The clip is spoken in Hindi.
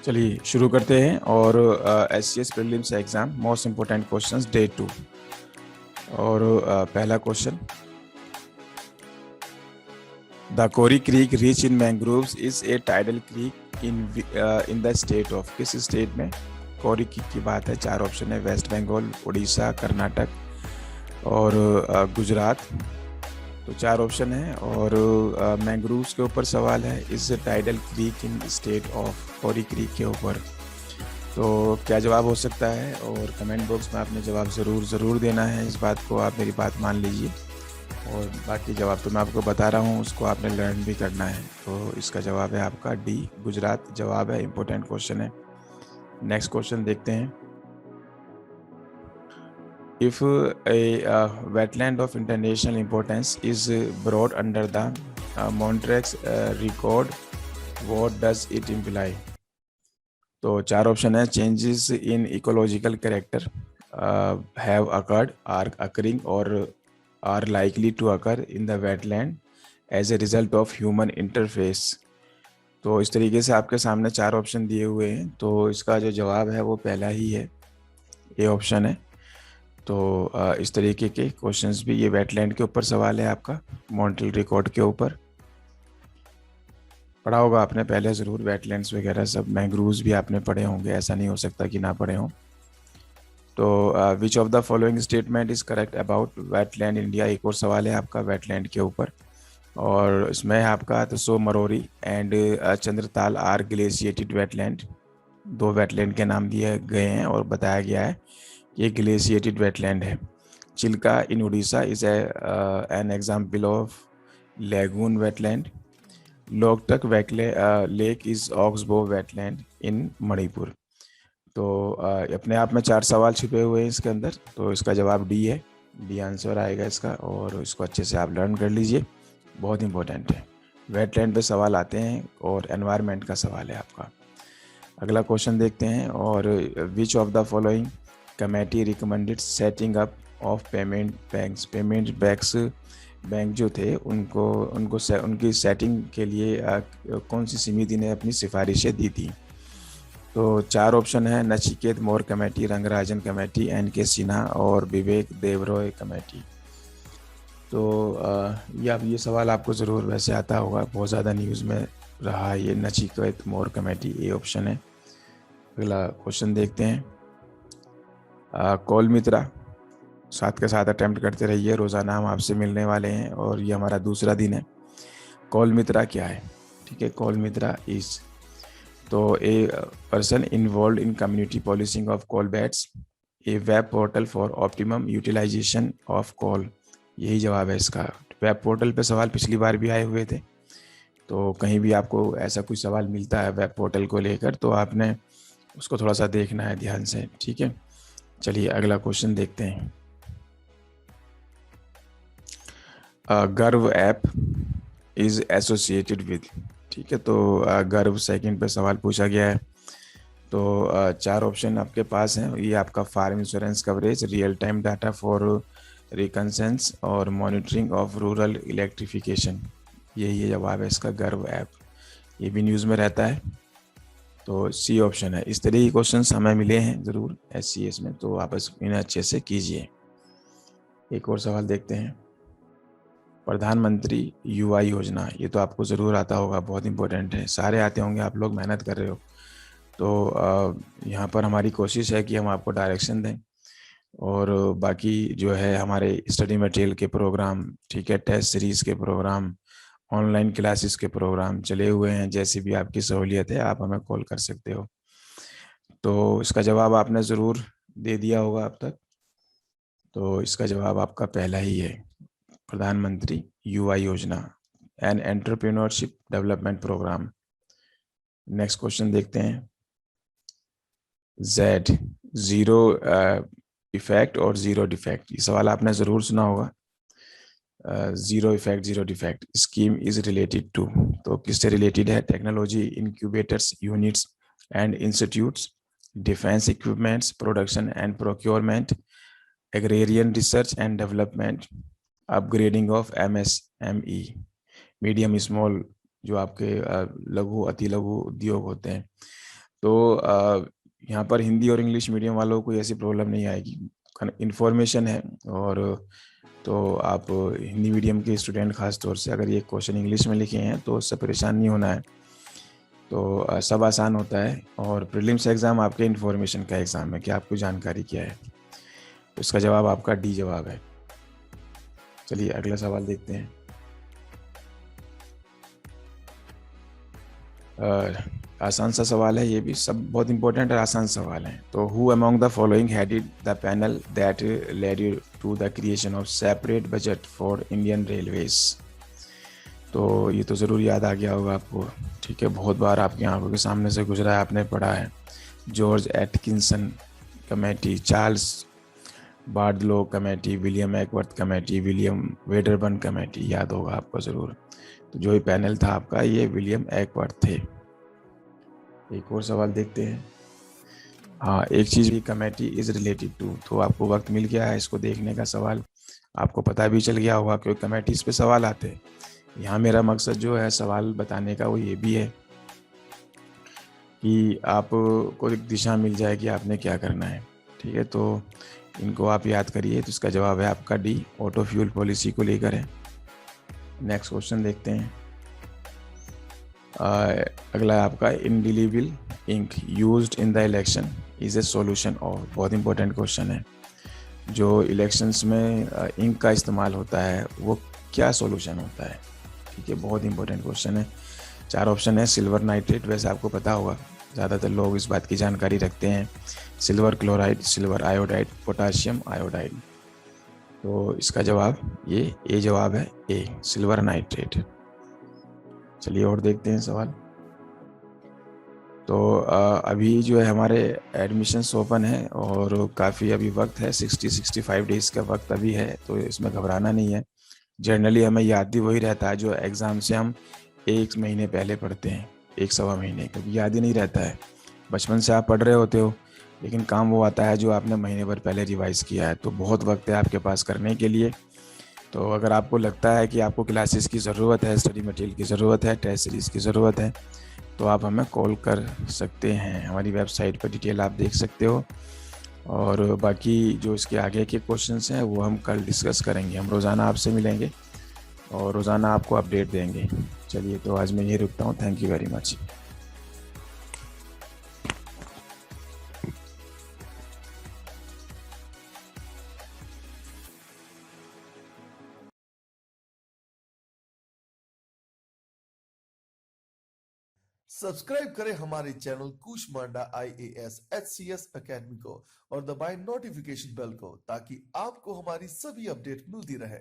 चलिए शुरू करते हैं। और SCS prelims exam most important questions day 2। और पहला question, the Kori Creek rich in mangroves is a tidal creek in the state of. किस स्टेट में कोरी क्रीक की बात है? चार ऑप्शन है, वेस्ट बंगाल, उड़ीसा, कर्नाटक और गुजरात। तो चार ऑप्शन है और मैंग्रोव्स के ऊपर सवाल है, is tidal creek in state of, Kori Creek के ऊपर। तो क्या जवाब हो सकता है? और कमेंट बॉक्स में आपने जवाब ज़रूर देना है। इस बात को आप मेरी बात मान लीजिए। और बाकी जवाब तो मैं आपको बता रहा हूँ, उसको आपने लर्न भी करना है। तो इसका जवाब है आपका डी, गुजरात जवाब है। इंपॉर्टेंट क्वेश्चन है। नेक्स्ट क्वेश्चन देखते हैं। If a wetland of international importance is brought under the Montreux record, what does it imply? तो चार ऑप्शन है, changes in ecological character have occurred, are occurring or are likely to occur in the wetland as a result of human interface. तो इस तरीके से आपके सामने चार ऑप्शन दिए हुए हैं। तो इसका जो जवाब है वो पहला ही है, ये ऑप्शन है। तो इस तरीके के क्वेश्चंस भी, ये वेटलैंड के ऊपर सवाल है आपका, मॉन्ट्रियल रिकॉर्ड के ऊपर। पढ़ा होगा आपने पहले ज़रूर, वेटलैंड्स वगैरह सब, मैंग्रोव्स भी आपने पढ़े होंगे, ऐसा नहीं हो सकता कि ना पढ़े हों। तो which of the following statement is correct about wetland India, एक और सवाल है आपका वेटलैंड के ऊपर। और इसमें है आपका Tso Moriri and Chandratal are glaciated wetland, दो वेटलैंड के नाम दिए गए हैं और बताया गया है कि ये ग्लेशिएटेड वेटलैंड है। Chilka in Orissa is an example of lagoon wetland. Loktak lake is oxbow wetland in Manipur. तो अपने आप में चार सवाल छिपे हुए हैं इसके अंदर। तो इसका जवाब डी है, डी आंसर आएगा इसका। और इसको अच्छे से आप लर्न कर लीजिए, बहुत इंपॉर्टेंट है। वेटलैंड पे सवाल आते हैं और एनवायरनमेंट का सवाल है आपका। अगला क्वेश्चन देखते हैं। और which of the following committee recommended setting up of payment banks, payment banks bank जो थे उनकी सेटिंग के लिए कौन सी समिति ने अपनी सिफारिशें दी थी? तो चार ऑप्शन है, Nachiket Mor committee, Rangarajan committee, NK Sinha और विवेक देवरॉय कमेटी। तो ये सवाल आपको ज़रूर वैसे आता होगा, बहुत ज़्यादा न्यूज़ में रहा ये नचिकेत मोर कमेटी, ये ऑप्शन है। अगला क्वेश्चन देखते हैं। कॉल मित्रा, साथ के साथ अटेम्प्ट करते रहिए, रोज़ाना हम आपसे मिलने वाले हैं और ये हमारा दूसरा दिन है। कॉल मित्रा क्या है? ठीक है, कॉल मित्रा इज, तो a person involve in community policing of coal bats, a web portal for optimum utilisation of coal, यही जवाब है इसका। वेब पोर्टल पे सवाल पिछली बार भी आए हुए थे। तो कहीं भी आपको ऐसा कोई सवाल मिलता है वेब पोर्टल को लेकर, तो आपने उसको थोड़ा सा देखना है ध्यान से, ठीक है। चलिए अगला क्वेश्चन देखते हैं। गर्व ऐप इज एसोसिएटेड विद, ठीक है। तो गर्व सेकंड पे सवाल पूछा गया है। तो चार ऑप्शन आपके पास हैं। ये आपका farm insurance coverage, real time data for reconnaissance और मॉनिटरिंग ऑफ रूरल इलेक्ट्रिफिकेशन, यही जवाब है इसका, गर्व ऐप। ये भी न्यूज़ में रहता है। तो सी ऑप्शन है। इस तरह के क्वेश्चंस हमें मिले हैं ज़रूर SCS में, तो आप इन्हें अच्छे से कीजिए। एक और सवाल देखते हैं। प्रधानमंत्री युवा योजना, ये तो आपको ज़रूर आता होगा, बहुत इंपॉर्टेंट है, सारे आते होंगे, आप लोग मेहनत कर रहे हो। तो यहाँ पर हमारी कोशिश है कि हम आपको डायरेक्शन दें। और बाकी जो है हमारे स्टडी मटेरियल के प्रोग्राम, ठीक है, टेस्ट सीरीज़ के प्रोग्राम, ऑनलाइन क्लासेस के प्रोग्राम चले हुए हैं। जैसी भी आपकी सहूलियत है आप हमें कॉल कर सकते हो। तो इसका जवाब आपने ज़रूर दे दिया होगा अब तक। तो इसका जवाब आपका पहला ही है, प्रधानमंत्री युवा योजना, an entrepreneurship development programme. Next question देखते हैं। जेड, ज़ीरो इफेक्ट और ज़ीरो डिफेक्ट, ये सवाल आपने ज़रूर सुना होगा। Zero effect zero defect scheme is related to, तो किससे रिलेटेड है? Technology incubators units and institutes, defence equipments production and procurement, agrarian research and development, upgrading of MSME, medium small जो आपके लघु अति लघु उद्योग होते हैं। तो यहाँ पर हिंदी और इंग्लिश मीडियम वालों को कोई ऐसी प्रॉब्लम नहीं आएगी, इन्फॉर्मेशन है। और तो आप हिंदी मीडियम के स्टूडेंट खास तौर से अगर ये क्वेश्चन इंग्लिश में लिखे हैं तो उससे परेशान नहीं होना है। तो सब आसान होता है। और प्रीलिम्स एग्ज़ाम आपके इन्फॉर्मेशन का एग्ज़ाम है कि आपको जानकारी क्या है। तो इसका जवाब आपका डी जवाब है। चलिए अगला सवाल देखते हैं। आसान सा सवाल है, ये भी सब बहुत इंपॉर्टेंट और आसान सवाल है। तो who among the following headed the panel that led you to the creation of separate budget for Indian Railways. तो ये तो ज़रूर याद आ गया होगा आपको, ठीक है, बहुत बार आपकी आंखों के सामने से गुजरा है, आपने पढ़ा है। George Atkinson committee, Charles Bradlaugh committee, William Acworth committee, William Wedderburn committee, याद होगा आपको ज़रूर। तो जो ये पैनल था आपका, ये विलियम एकवर्थ थे। एक और सवाल देखते हैं। हाँ, एक चीज़ भी कमेटी इज़ रिलेटेड टू, तो आपको वक्त मिल गया है इसको देखने का। सवाल आपको पता भी चल गया होगा क्योंकि कमेटीज़ पे सवाल आते हैं। यहाँ मेरा मकसद जो है सवाल बताने का वो ये भी है कि आपको एक दिशा मिल जाए कि आपने क्या करना है, ठीक है। तो इनको आप याद करिए। तो इसका जवाब है आपका डी, ऑटो फ्यूल पॉलिसी को लेकर है। नेक्स्ट क्वेश्चन देखते हैं। अगला है आपका, indelible ink used in the election is a solution of, बहुत इंपॉर्टेंट क्वेश्चन है। जो इलेक्शंस में इंक का इस्तेमाल होता है वो क्या सॉल्यूशन होता है, ठीक है, बहुत इंपॉर्टेंट क्वेश्चन है। 4 ऑप्शन है। सिल्वर नाइट्रेट, वैसे आपको पता होगा, ज़्यादातर लोग इस बात की जानकारी रखते हैं। Silver chloride, silver iodide, potassium iodide. तो इसका जवाब ये ए जवाब है, ए सिल्वर नाइट्रेट। चलिए और देखते हैं सवाल। तो अभी जो है हमारे एडमिशन्स ओपन है और काफ़ी अभी वक्त है, 60-65 डेज़ का वक्त अभी है। तो इसमें घबराना नहीं है। जनरली हमें याद भी वही रहता है जो एग्ज़ाम से हम 1 महीने पहले पढ़ते हैं, 1 सवा महीने, क्योंकि याद ही नहीं रहता है। बचपन से आप पढ़ रहे होते हो, लेकिन काम वो आता है जो आपने महीने भर पहले रिवाइज़ किया है। तो बहुत वक्त है आपके पास करने के लिए। तो अगर आपको लगता है कि आपको क्लासेस की ज़रूरत है, स्टडी मटेरियल की ज़रूरत है, टेस्ट सीरीज़ की ज़रूरत है, तो आप हमें कॉल कर सकते हैं। हमारी वेबसाइट पर डिटेल आप देख सकते हो। और बाकी जो इसके आगे के क्वेश्चंस हैं वो हम कल डिस्कस करेंगे। हम रोज़ाना आपसे मिलेंगे और रोज़ाना आपको अपडेट देंगे। चलिए, तो आज मैं यही रुकता हूँ। Thank you very much. Subscribe करें हमारे channel Kushmanda IAS HCS academy को और दबाएं नोटिफिकेशन बेल को ताकि आपको हमारी सभी अपडेट मिलती रहे।